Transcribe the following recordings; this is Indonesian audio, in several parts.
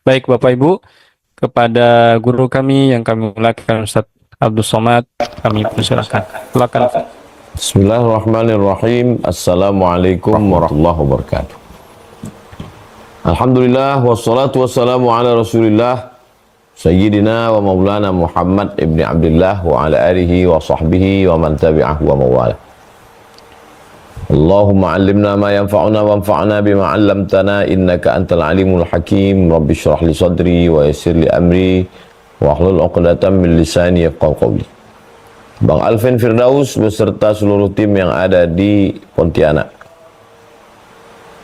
Baik Bapak Ibu, kepada guru kami yang kami muliakan Ustaz Abdul Somad, kami persilakan. Silakan. Bismillahirrahmanirrahim. Assalamualaikum warahmatullahi wabarakatuh. Alhamdulillah wassalatu wassalamu ala Rasulillah Sayyidina wa Maulana Muhammad ibni Abdullah wa ala alihi wa sahbihi wa man tabi'ahu wa mawala. Allahumma allimna ma yanfa'una wanfa'na bima 'allamtana innaka antal alimul hakim. Rabbi shrah li sadri wa yassir li amri wa hlul 'uqdatam min lisani yafqahu qawli. Bang Alvin Firdaus beserta seluruh tim yang ada di Pontianak,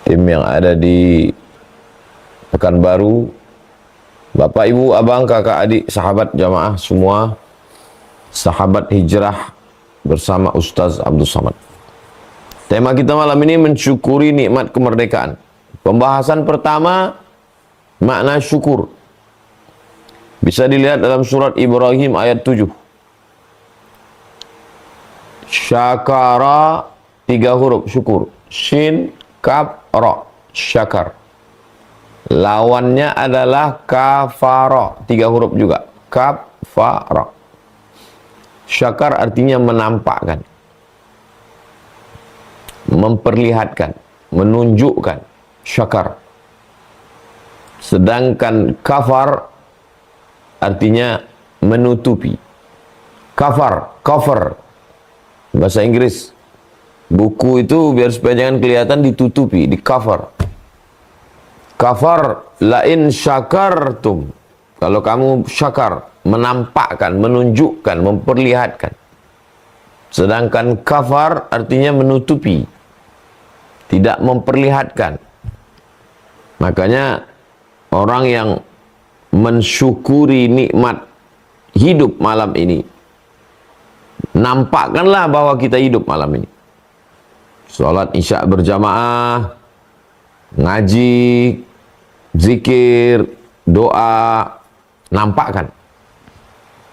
tim yang ada di Pekanbaru, Bapak, Ibu, Abang, Kakak, Adik, sahabat jamaah semua, sahabat hijrah bersama Ustaz Abdul Somad. Tema kita malam ini mensyukuri nikmat kemerdekaan. Pembahasan pertama, makna syukur. Bisa dilihat dalam surat Ibrahim ayat 7. Syakara, 3 huruf syukur. Shin, kaf, ra. Syakar. Lawannya adalah kafara, 3 huruf juga. Kafara. Syakar artinya menampakkan, memperlihatkan, menunjukkan. Syakar. Sedangkan kafar artinya menutupi. Kafar, cover, bahasa Inggris. Buku itu biar supaya jangan kelihatan ditutupi, di cover. Kafar, lain syakartum. Kalau kamu syakar, menampakkan, menunjukkan, memperlihatkan. Sedangkan kafar artinya menutupi, tidak memperlihatkan. Makanya orang yang mensyukuri nikmat hidup malam ini, nampakkanlah bahwa kita hidup malam ini. Salat Isya berjamaah, ngaji, zikir, doa, nampakkan.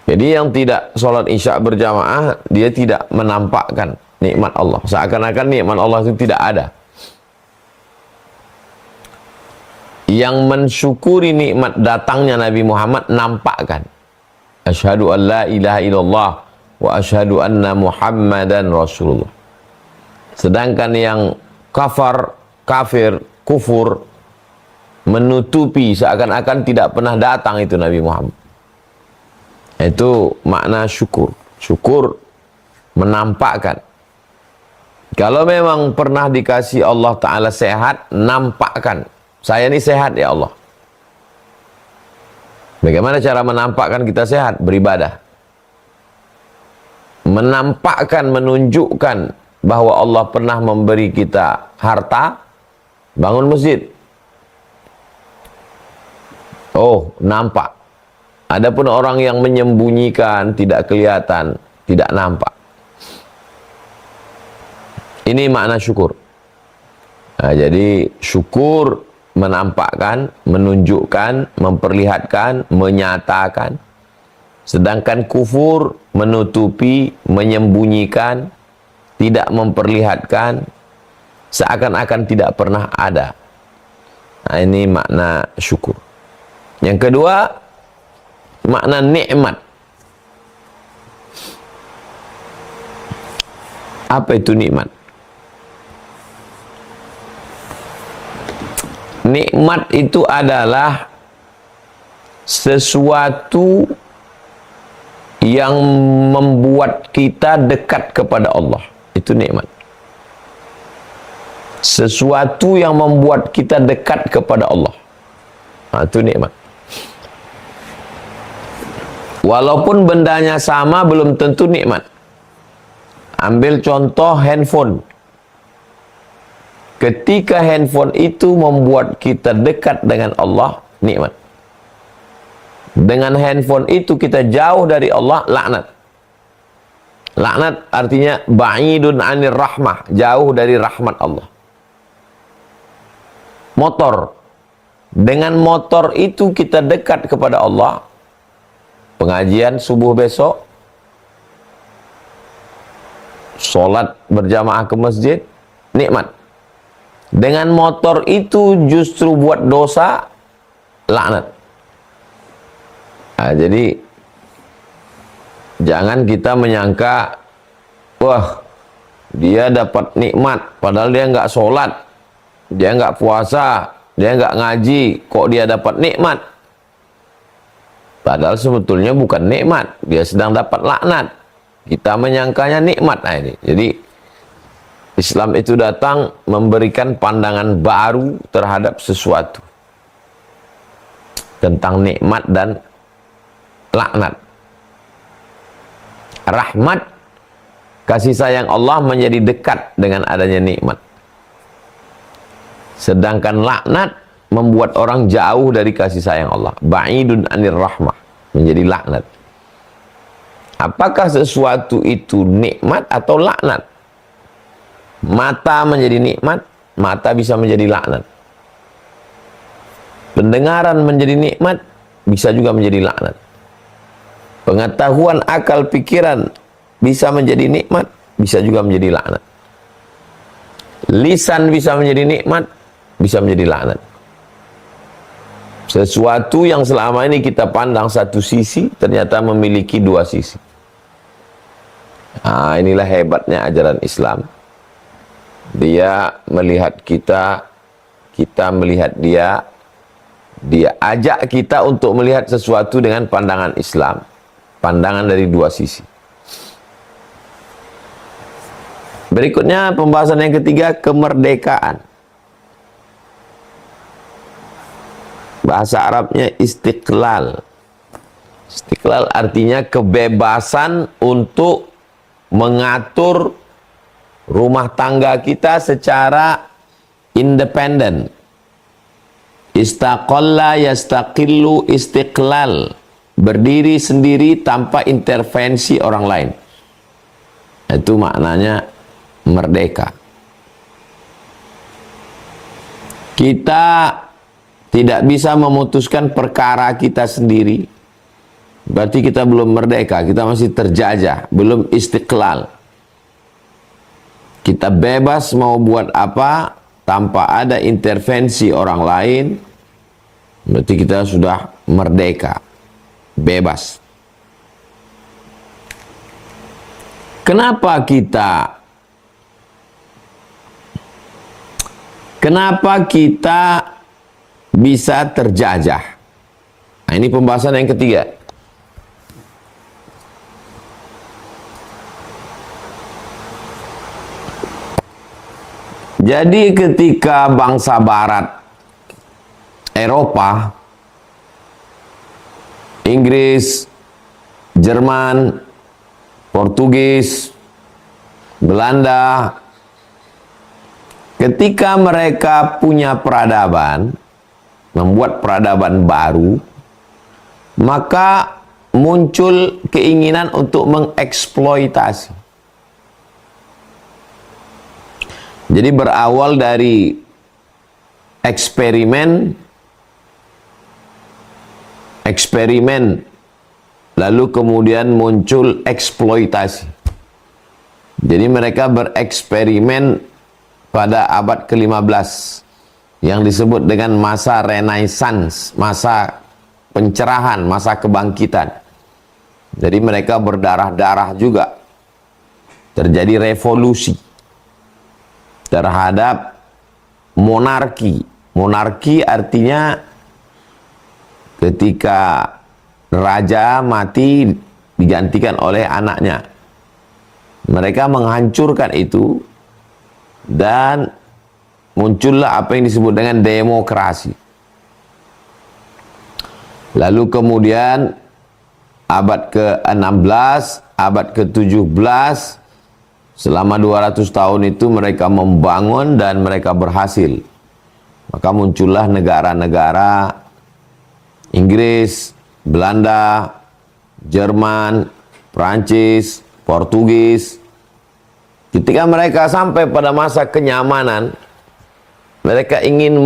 Jadi yang tidak sholat Isya berjamaah, dia tidak menampakkan nikmat Allah. Seakan-akan nikmat Allah itu tidak ada. Yang mensyukuri nikmat datangnya Nabi Muhammad, nampakkan. Asyhadu an la ilaha illallah wa asyhadu anna Muhammadan Rasulullah. Sedangkan yang kafar, kafir, kufur, menutupi, seakan-akan tidak pernah datang itu Nabi Muhammad. Itu makna syukur. Syukur menampakkan. Kalau memang pernah dikasih Allah Ta'ala sehat, nampakkan. Saya ini sehat ya Allah. Bagaimana cara menampakkan kita sehat? Beribadah. Menampakkan, menunjukkan bahwa Allah pernah memberi kita harta, bangun masjid. Oh, nampak. Adapun orang yang menyembunyikan, tidak kelihatan, tidak nampak. Ini makna syukur. Nah, jadi syukur menampakkan, menunjukkan, memperlihatkan, menyatakan. Sedangkan kufur menutupi, menyembunyikan, tidak memperlihatkan, seakan-akan tidak pernah ada. Nah, ini makna syukur. Yang kedua, makna nikmat. Apa itu nikmat? Nikmat itu adalah sesuatu yang membuat kita dekat kepada Allah. Itu nikmat. Sesuatu yang membuat kita dekat kepada Allah. Nah, itu nikmat. Walaupun bendanya sama, belum tentu nikmat. Ambil contoh handphone. Ketika handphone itu membuat kita dekat dengan Allah, nikmat. Dengan handphone itu kita jauh dari Allah, laknat. Laknat artinya ba'idun anir rahmah, jauh dari rahmat Allah. Motor. Dengan motor itu kita dekat kepada Allah. Pengajian subuh besok, sholat berjamaah ke masjid, nikmat. Dengan motor itu justru buat dosa, laknat. Jadi jangan kita menyangka, wah dia dapat nikmat, padahal dia nggak sholat, dia nggak puasa, dia nggak ngaji, kok dia dapat nikmat? Padahal sebetulnya bukan nikmat, dia sedang dapat laknat. Kita menyangkanya nikmat. Nah ini, jadi Islam itu datang memberikan pandangan baru terhadap sesuatu tentang nikmat dan laknat. Rahmat, kasih sayang Allah menjadi dekat dengan adanya nikmat. Sedangkan laknat membuat orang jauh dari kasih sayang Allah. Ba'idun anir rahmah, menjadi laknat. Apakah sesuatu itu nikmat atau laknat? Mata menjadi nikmat, mata bisa menjadi laknat. Pendengaran menjadi nikmat, bisa juga menjadi laknat. Pengetahuan akal pikiran bisa menjadi nikmat, bisa juga menjadi laknat. Lisan bisa menjadi nikmat, bisa menjadi laknat. Sesuatu yang selama ini kita pandang satu sisi, ternyata memiliki dua sisi. Nah, inilah hebatnya ajaran Islam. Dia melihat kita, kita melihat dia. Dia ajak kita untuk melihat sesuatu dengan pandangan Islam. Pandangan dari dua sisi. Berikutnya pembahasan yang ketiga, kemerdekaan. Bahasa Arabnya istiqlal. Istiqlal artinya kebebasan untuk mengatur rumah tangga kita secara independen. Istaqalla yastaqillu istiqlal. Berdiri sendiri tanpa intervensi orang lain. Itu maknanya merdeka. Kita tidak bisa memutuskan perkara kita sendiri. Berarti kita belum merdeka, kita masih terjajah, belum istiqlal. Kita bebas mau buat apa tanpa ada intervensi orang lain. Berarti kita sudah merdeka, bebas. Kenapa kita bisa terjajah? Nah, ini pembahasan yang ketiga. Jadi ketika bangsa barat, Eropa, Inggris, Jerman, Portugis, Belanda, ketika mereka punya peradaban, membuat peradaban baru, maka muncul keinginan untuk mengeksploitasi. Jadi berawal dari eksperimen, lalu kemudian muncul eksploitasi. Jadi mereka bereksperimen pada abad ke-15 yang disebut dengan masa Renaissance, masa pencerahan, masa kebangkitan. Jadi mereka berdarah-darah juga. Terjadi revolusi terhadap monarki. Monarki artinya ketika raja mati digantikan oleh anaknya. Mereka menghancurkan itu dan muncullah apa yang disebut dengan demokrasi. Lalu kemudian abad ke-16, abad ke-17, selama 200 tahun itu mereka membangun dan mereka berhasil. Maka muncullah negara-negara Inggris, Belanda, Jerman, Prancis, Portugis. Ketika mereka sampai pada masa kenyamanan, mereka ingin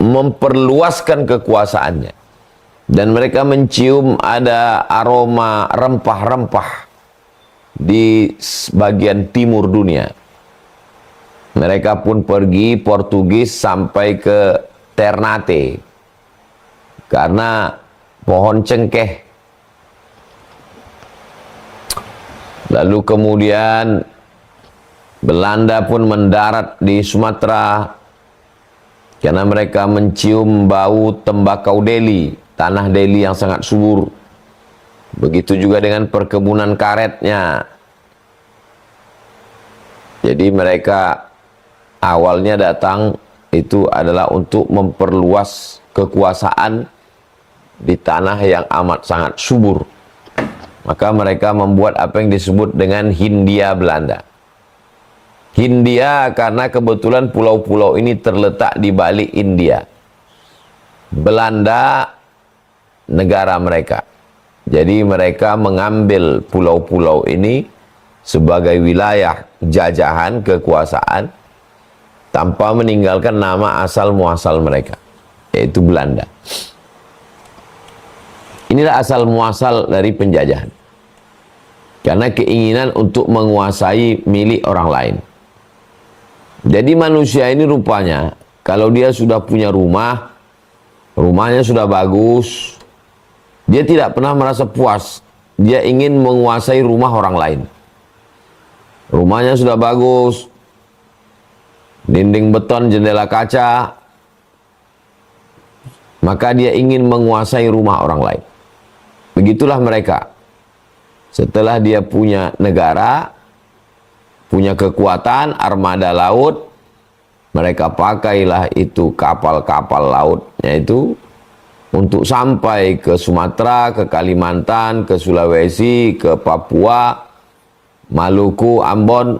memperluaskan kekuasaannya. Dan mereka mencium ada aroma rempah-rempah di bagian timur dunia. Mereka pun pergi Portugis sampai ke Ternate. Karena pohon cengkeh. Lalu kemudian Belanda pun mendarat di Sumatera karena mereka mencium bau tembakau Delhi, tanah Delhi yang sangat subur. Begitu juga dengan perkebunan karetnya. Jadi mereka awalnya datang itu adalah untuk memperluas kekuasaan di tanah yang amat sangat subur. Maka mereka membuat apa yang disebut dengan Hindia Belanda. Hindia karena kebetulan pulau-pulau ini terletak di balik India. Belanda negara mereka. Jadi mereka mengambil pulau-pulau ini sebagai wilayah jajahan kekuasaan tanpa meninggalkan nama asal muasal mereka, yaitu Belanda. Inilah asal muasal dari penjajahan. Karena keinginan untuk menguasai milik orang lain. Jadi manusia ini rupanya kalau dia sudah punya rumah, rumahnya sudah bagus, dia tidak pernah merasa puas. Dia ingin menguasai rumah orang lain. Rumahnya sudah bagus, dinding beton, jendela kaca, maka dia ingin menguasai rumah orang lain. Begitulah mereka. Setelah dia punya negara, punya kekuatan, armada laut, mereka pakailah itu kapal-kapal lautnya itu untuk sampai ke Sumatera, ke Kalimantan, ke Sulawesi, ke Papua, Maluku, Ambon,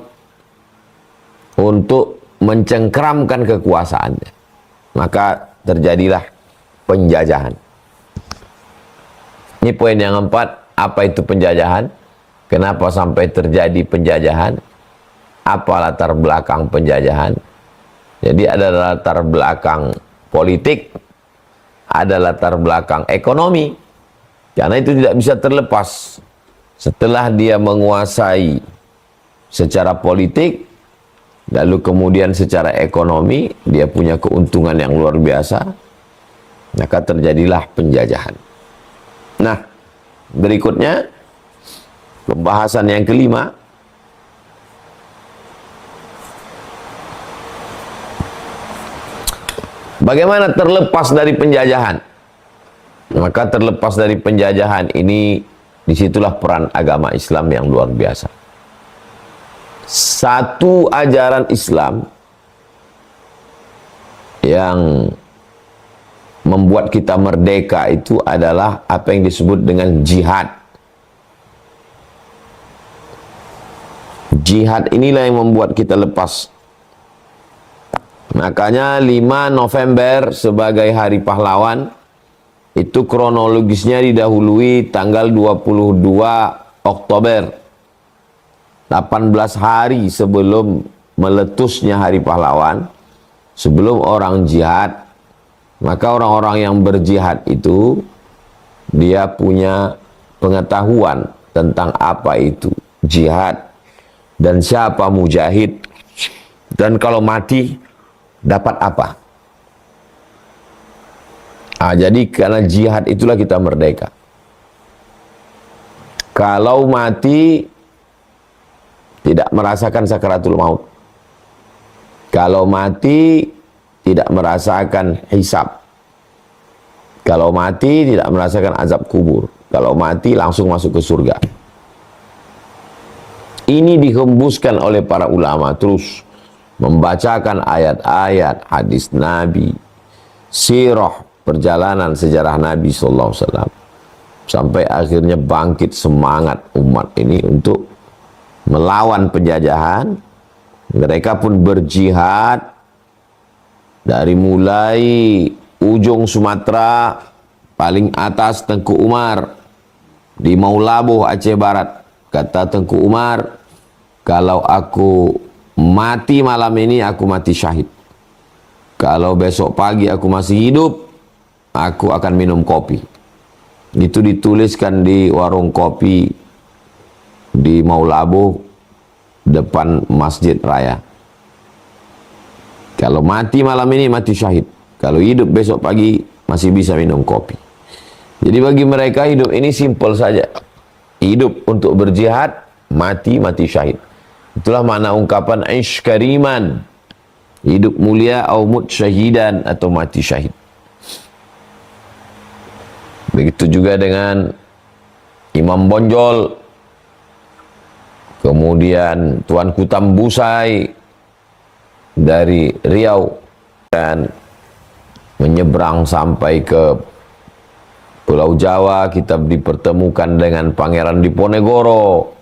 untuk mencengkramkan kekuasaannya. Maka terjadilah penjajahan. Ini poin yang keempat. Apa itu penjajahan? Kenapa sampai terjadi penjajahan? Apa latar belakang penjajahan? Jadi ada latar belakang politik, ada latar belakang ekonomi. Karena itu tidak bisa terlepas. Setelah dia menguasai secara politik, lalu kemudian secara ekonomi, dia punya keuntungan yang luar biasa, maka terjadilah penjajahan. Nah, berikutnya, pembahasan yang kelima, bagaimana terlepas dari penjajahan? Maka terlepas dari penjajahan ini, disitulah peran agama Islam yang luar biasa. Satu ajaran Islam yang membuat kita merdeka itu adalah apa yang disebut dengan jihad. Jihad inilah yang membuat kita lepas. Makanya 5 November sebagai hari pahlawan, itu kronologisnya didahului tanggal 22 Oktober. 18 hari sebelum meletusnya hari pahlawan, sebelum orang jihad, maka orang-orang yang berjihad itu dia punya pengetahuan tentang apa itu jihad dan siapa mujahid, dan kalau mati dapat apa. Jadi karena jihad itulah kita merdeka. Kalau mati tidak merasakan sakaratul maut, kalau mati tidak merasakan hisab, kalau mati tidak merasakan azab kubur, kalau mati langsung masuk ke surga. Ini dihembuskan oleh para ulama, terus membacakan ayat-ayat hadis Nabi, sirah, perjalanan sejarah Nabi SAW, sampai akhirnya bangkit semangat umat ini untuk melawan penjajahan. Mereka pun berjihad dari mulai ujung Sumatera, paling atas Tengku Umar di Maulaboh, Aceh Barat. Kata Tengku Umar, kalau aku mati malam ini, aku mati syahid. Kalau besok pagi aku masih hidup, aku akan minum kopi. Itu dituliskan di warung kopi di Maulaboh depan Masjid Raya. Kalau mati malam ini, mati syahid. Kalau hidup besok pagi, masih bisa minum kopi. Jadi bagi mereka hidup ini simpel saja. Hidup untuk berjihad, mati syahid. Itulah makna ungkapan aish kariman. Hidup mulia au mut syahidan, atau mati syahid. Begitu juga dengan Imam Bonjol, kemudian Tuanku Tambusai dari Riau, dan menyeberang sampai ke Pulau Jawa, kita dipertemukan dengan Pangeran Diponegoro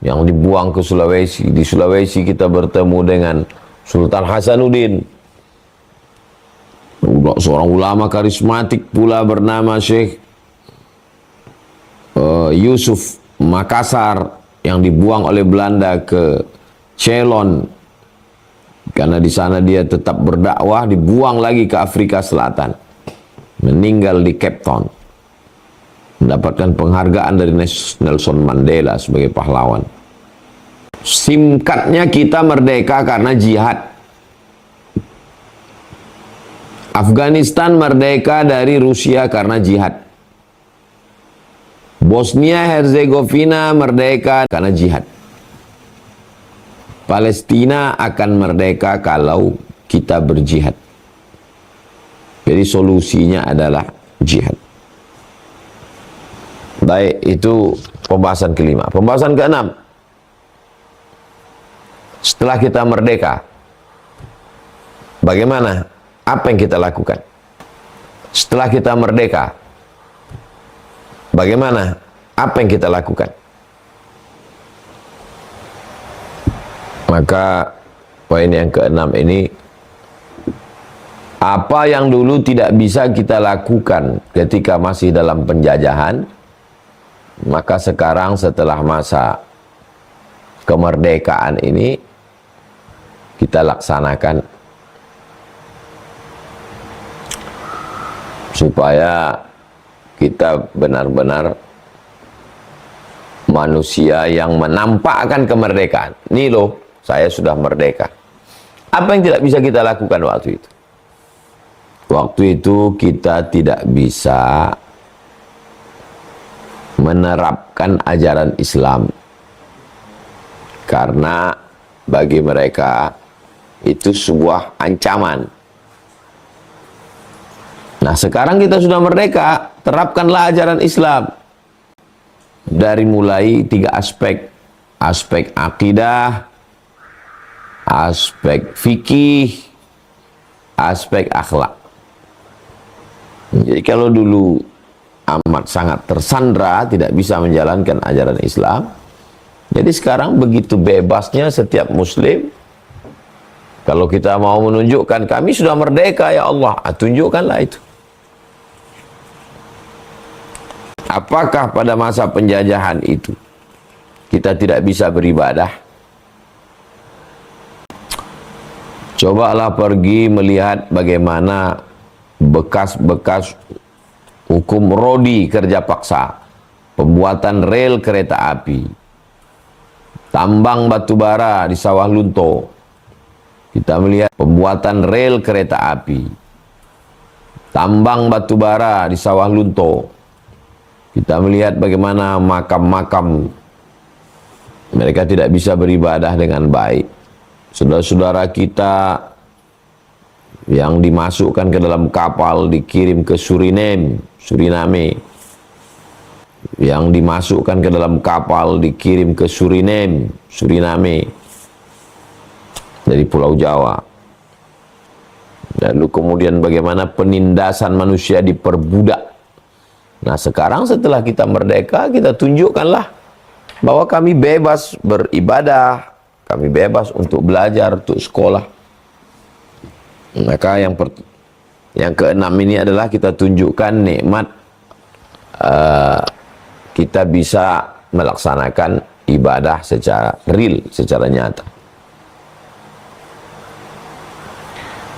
yang dibuang ke Sulawesi. Di Sulawesi kita bertemu dengan Sultan Hasanuddin, seorang ulama karismatik pula bernama Syekh Yusuf Makassar, yang dibuang oleh Belanda ke Ceylon karena di sana dia tetap berdakwah, dibuang lagi ke Afrika Selatan, meninggal di Cape Town, mendapatkan penghargaan dari Nelson Mandela sebagai pahlawan. Singkatnya, kita merdeka karena jihad. Afghanistan merdeka dari Rusia karena jihad. Bosnia Herzegovina merdeka karena jihad. Palestina akan merdeka kalau kita berjihad. Jadi solusinya adalah jihad. Baik, itu pembahasan kelima. Pembahasan keenam. Setelah kita merdeka, bagaimana? Apa yang kita lakukan? Setelah kita merdeka, bagaimana? Apa yang kita lakukan? Maka poin yang keenam ini, apa yang dulu tidak bisa kita lakukan ketika masih dalam penjajahan, maka sekarang setelah masa kemerdekaan ini kita laksanakan supaya kita benar-benar manusia yang menampakkan kemerdekaan. Ini loh, saya sudah merdeka. Apa yang tidak bisa kita lakukan waktu itu? Waktu itu kita tidak bisa menerapkan ajaran Islam, karena bagi mereka itu sebuah ancaman. Nah, sekarang kita sudah merdeka, terapkanlah ajaran Islam. Dari mulai 3 aspek. Aspek akidah, aspek fikih, aspek akhlak. Jadi kalau dulu amat sangat tersandra, tidak bisa menjalankan ajaran Islam, jadi sekarang begitu bebasnya setiap muslim. Kalau kita mau menunjukkan kami sudah merdeka ya Allah, tunjukkanlah itu. Apakah pada masa penjajahan itu kita tidak bisa beribadah? Cobalah pergi melihat bagaimana bekas-bekas hukum Rodi kerja paksa, pembuatan rel kereta api, tambang batu bara di Sawah Lunto. Kita melihat pembuatan rel kereta api, tambang batu bara di Sawah Lunto. Kita melihat bagaimana makam-makam mereka tidak bisa beribadah dengan baik. Saudara-saudara kita yang dimasukkan ke dalam kapal dikirim ke Suriname, yang dimasukkan ke dalam kapal dikirim ke Suriname, dari Pulau Jawa. Lalu kemudian bagaimana penindasan manusia diperbudak. Nah, sekarang setelah kita merdeka, kita tunjukkanlah bahwa kami bebas beribadah, kami bebas untuk belajar, untuk sekolah. Maka yang keenam ini adalah kita tunjukkan nikmat kita bisa melaksanakan ibadah secara real, secara nyata.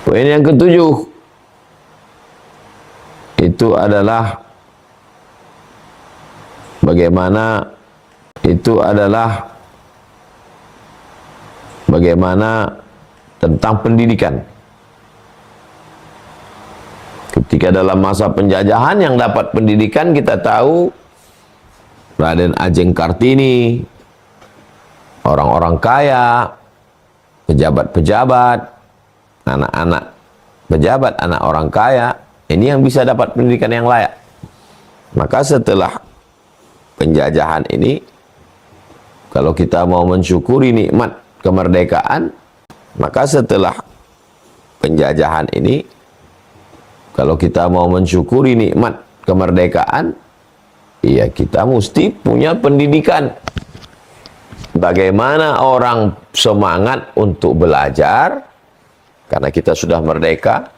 Poin yang ketujuh itu adalah bagaimana tentang pendidikan. Ketika dalam masa penjajahan yang dapat pendidikan, kita tahu Raden Ajeng Kartini, orang-orang kaya, pejabat-pejabat, anak-anak pejabat, anak orang kaya, ini yang bisa dapat pendidikan yang layak. Maka setelah penjajahan ini, kalau kita mau mensyukuri nikmat kemerdekaan, maka setelah penjajahan ini, kalau kita mau mensyukuri nikmat kemerdekaan, ya kita mesti punya pendidikan. Bagaimana orang semangat untuk belajar, karena kita sudah merdeka,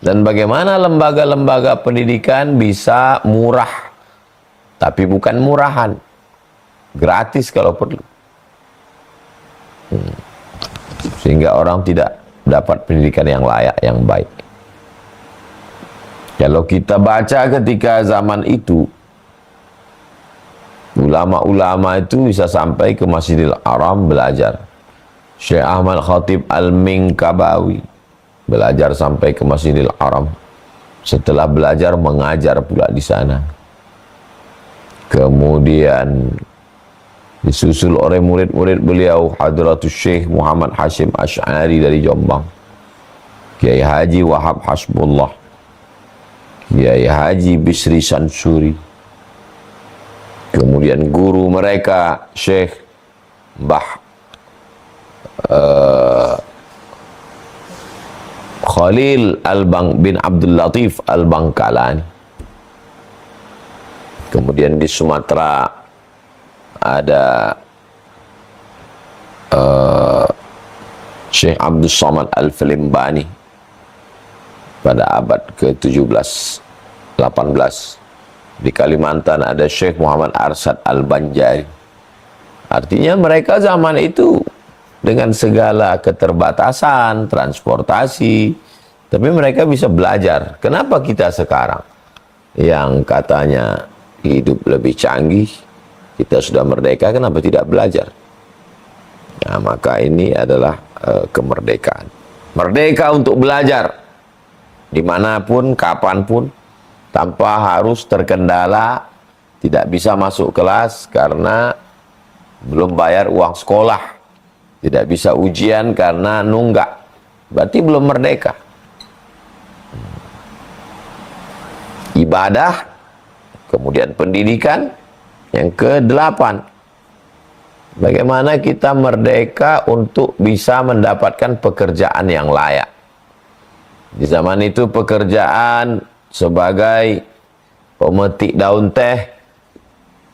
dan bagaimana lembaga-lembaga pendidikan bisa murah, tapi bukan murahan, gratis kalau perlu. Sehingga orang tidak dapat pendidikan yang layak, yang baik. Kalau kita baca ketika zaman itu, ulama-ulama itu bisa sampai ke Masjidil Haram belajar. Syekh Ahmad Khatib Al-Minkabawi belajar sampai ke Masjidil Haram. Setelah belajar, mengajar pula di sana. Kemudian disusul oleh murid-murid beliau, Hadratus Syekh Muhammad Hashim Asy'ari dari Jombang, Kiai Haji Wahab Hasbullah, Kiai Haji Bisri Sansuri, kemudian guru mereka Syekh Mbah Khalil bin Abdul Latif Al-Bangkalani. Kemudian di Sumatera ada Syekh Abdul Somad Al-Filimbani pada abad ke-17 18. Di Kalimantan ada Syekh Muhammad Arsad Al-Banjari. Artinya mereka zaman itu dengan segala keterbatasan transportasi, tapi mereka bisa belajar. Kenapa kita sekarang yang katanya hidup lebih canggih, kita sudah merdeka, kenapa tidak belajar? Nah, maka ini adalah kemerdekaan. Merdeka untuk belajar dimanapun, kapanpun, tanpa harus terkendala, tidak bisa masuk kelas karena belum bayar uang sekolah, tidak bisa ujian karena nunggak, berarti belum merdeka. Ibadah, kemudian pendidikan, yang ke-8, bagaimana kita merdeka untuk bisa mendapatkan pekerjaan yang layak. Di zaman itu pekerjaan sebagai pemetik daun teh,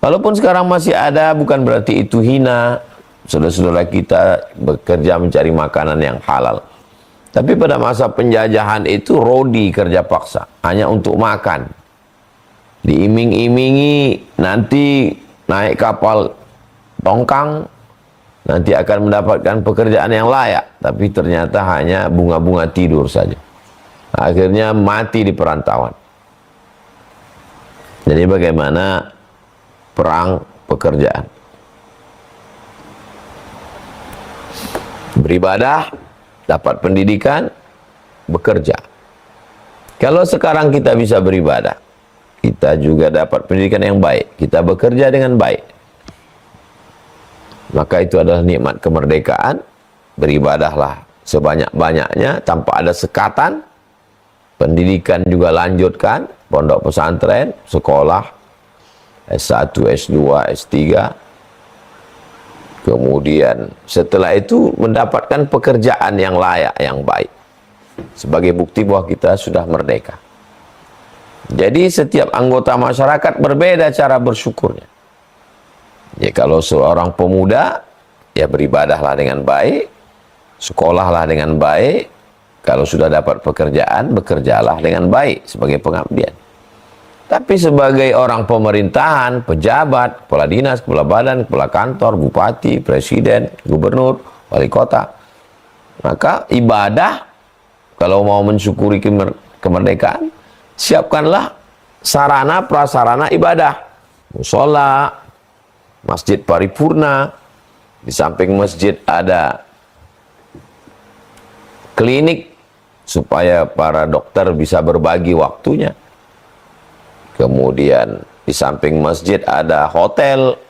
walaupun sekarang masih ada, bukan berarti itu hina. Saudara-saudara kita bekerja mencari makanan yang halal. Tapi pada masa penjajahan itu rodi, kerja paksa, hanya untuk makan. Diiming-imingi nanti naik kapal tongkang, nanti akan mendapatkan pekerjaan yang layak. Tapi ternyata hanya bunga-bunga tidur saja. Akhirnya mati di perantauan. Jadi bagaimana perang pekerjaan? Beribadah, dapat pendidikan, bekerja. Kalau sekarang kita bisa beribadah, kita juga dapat pendidikan yang baik, kita bekerja dengan baik, maka itu adalah nikmat kemerdekaan. Beribadahlah sebanyak-banyaknya tanpa ada sekatan. Pendidikan juga lanjutkan, pondok pesantren, sekolah, S1, S2, S3. Kemudian setelah itu mendapatkan pekerjaan yang layak, yang baik. Sebagai bukti bahwa kita sudah merdeka. Jadi setiap anggota masyarakat berbeda cara bersyukurnya. Ya, kalau seorang pemuda, ya beribadahlah dengan baik, sekolahlah dengan baik. Kalau sudah dapat pekerjaan, bekerjalah dengan baik sebagai pengabdian. Tapi sebagai orang pemerintahan, pejabat, kepala dinas, kepala badan, kepala kantor, bupati, presiden, gubernur, wali kota, maka ibadah, kalau mau mensyukuri kemerdekaan, siapkanlah sarana prasarana ibadah. Musola, masjid paripurna, di samping masjid ada klinik, supaya para dokter bisa berbagi waktunya. Kemudian di samping masjid ada hotel,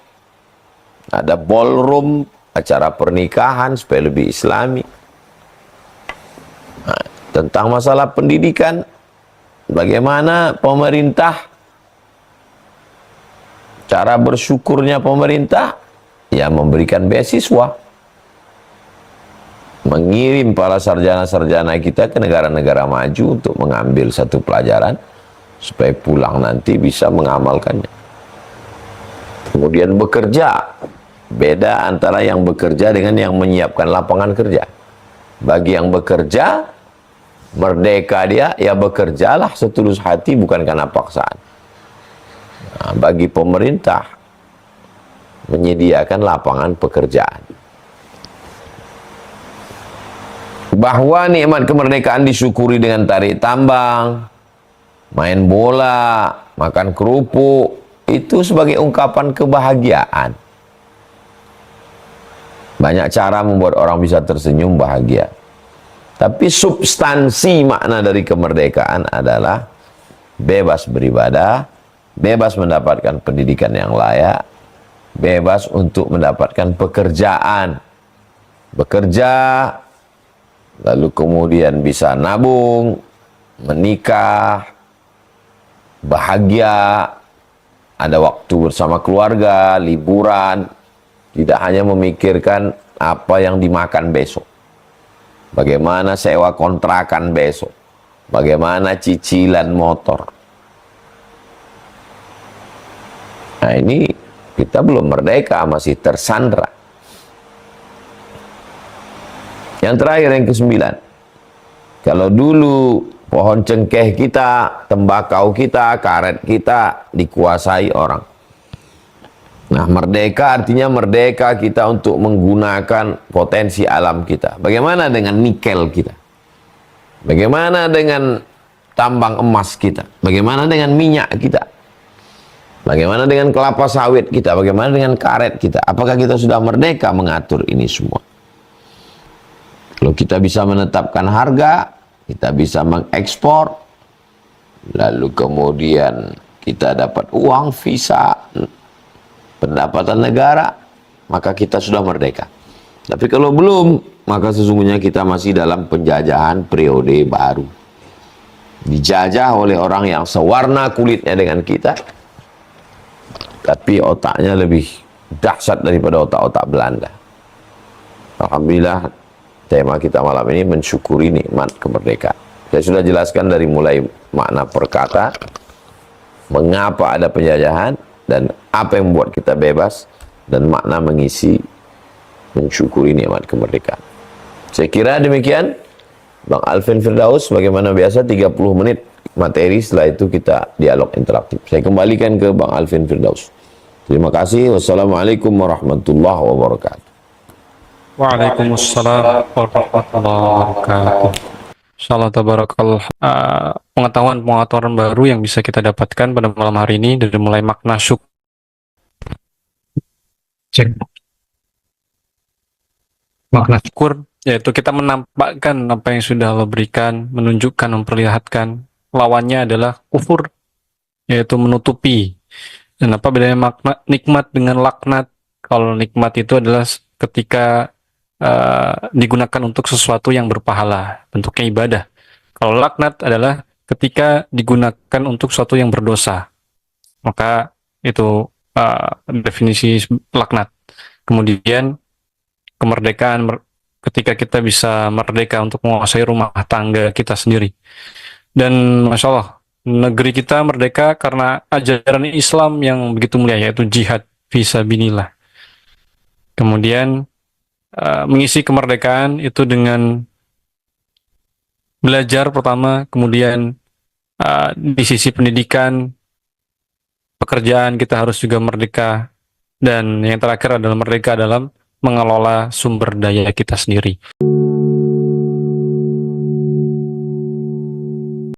ada ballroom, acara pernikahan supaya lebih islami. Nah, tentang masalah pendidikan, bagaimana pemerintah, cara bersyukurnya pemerintah, ya memberikan beasiswa, mengirim para sarjana-sarjana kita ke negara-negara maju untuk mengambil satu pelajaran supaya pulang nanti bisa mengamalkannya. Kemudian bekerja, beda antara yang bekerja dengan yang menyiapkan lapangan kerja. Bagi yang bekerja, merdeka dia, ya bekerjalah setulus hati bukan karena paksaan. Nah, bagi pemerintah menyediakan lapangan pekerjaan. Bahwa nikmat kemerdekaan disyukuri dengan tarik tambang, main bola, makan kerupuk, itu sebagai ungkapan kebahagiaan. Banyak cara membuat orang bisa tersenyum bahagia. Tapi substansi makna dari kemerdekaan adalah bebas beribadah, bebas mendapatkan pendidikan yang layak, bebas untuk mendapatkan pekerjaan. Bekerja, lalu kemudian bisa nabung, menikah, bahagia, ada waktu bersama keluarga, liburan, tidak hanya memikirkan apa yang dimakan besok, bagaimana sewa kontrakan besok, bagaimana cicilan motor. Nah, ini kita belum merdeka, masih tersandra. Yang terakhir, yang ke-9, kalau dulu pohon cengkeh kita, tembakau kita, karet kita dikuasai orang. Nah, merdeka artinya merdeka kita untuk menggunakan potensi alam kita. Bagaimana dengan nikel kita? Bagaimana dengan tambang emas kita? Bagaimana dengan minyak kita? Bagaimana dengan kelapa sawit kita? Bagaimana dengan karet kita? Apakah kita sudah merdeka mengatur ini semua? Kalau kita bisa menetapkan harga, kita bisa mengekspor, lalu kemudian kita dapat uang, visa, pendapatan negara, maka kita sudah merdeka. Tapi kalau belum, maka sesungguhnya kita masih dalam penjajahan periode baru. Dijajah oleh orang yang sewarna kulitnya dengan kita, tapi otaknya lebih dahsyat daripada otak-otak Belanda. Alhamdulillah, tema kita malam ini mensyukuri nikmat kemerdekaan. Saya sudah jelaskan dari mulai makna perkata, mengapa ada penjajahan, dan apa yang membuat kita bebas, dan makna mengisi mensyukuri nikmat kemerdekaan. Saya kira demikian. Bang Alvin Firdaus, bagaimana biasa 30 menit materi, setelah itu kita dialog interaktif. Saya kembalikan ke Bang Alvin Firdaus. Terima kasih. Wassalamualaikum warahmatullahi wabarakatuh. Waalaikumsalam warahmatullahi wabarakatuh. Insyaallah tabarakallah. Pengetahuan-pengetahuan baru yang bisa kita dapatkan pada malam hari ini dari mulai makna syukur. Makna syukur yaitu kita menampakkan apa yang sudah Allah berikan, menunjukkan, memperlihatkan. Lawannya adalah kufur, yaitu menutupi. Dan apa bedanya makna nikmat dengan laknat? Kalau nikmat itu adalah ketika digunakan untuk sesuatu yang berpahala, bentuknya ibadah. Kalau laknat adalah ketika digunakan untuk sesuatu yang berdosa, maka itu definisi laknat. Kemudian kemerdekaan, ketika kita bisa merdeka untuk menguasai rumah tangga kita sendiri. Dan Masya Allah, negeri kita merdeka karena ajaran Islam yang begitu mulia, yaitu jihad fisabilillah. Kemudian mengisi kemerdekaan itu dengan belajar pertama, kemudian di sisi pendidikan, pekerjaan kita harus juga merdeka, dan yang terakhir adalah merdeka dalam mengelola sumber daya kita sendiri.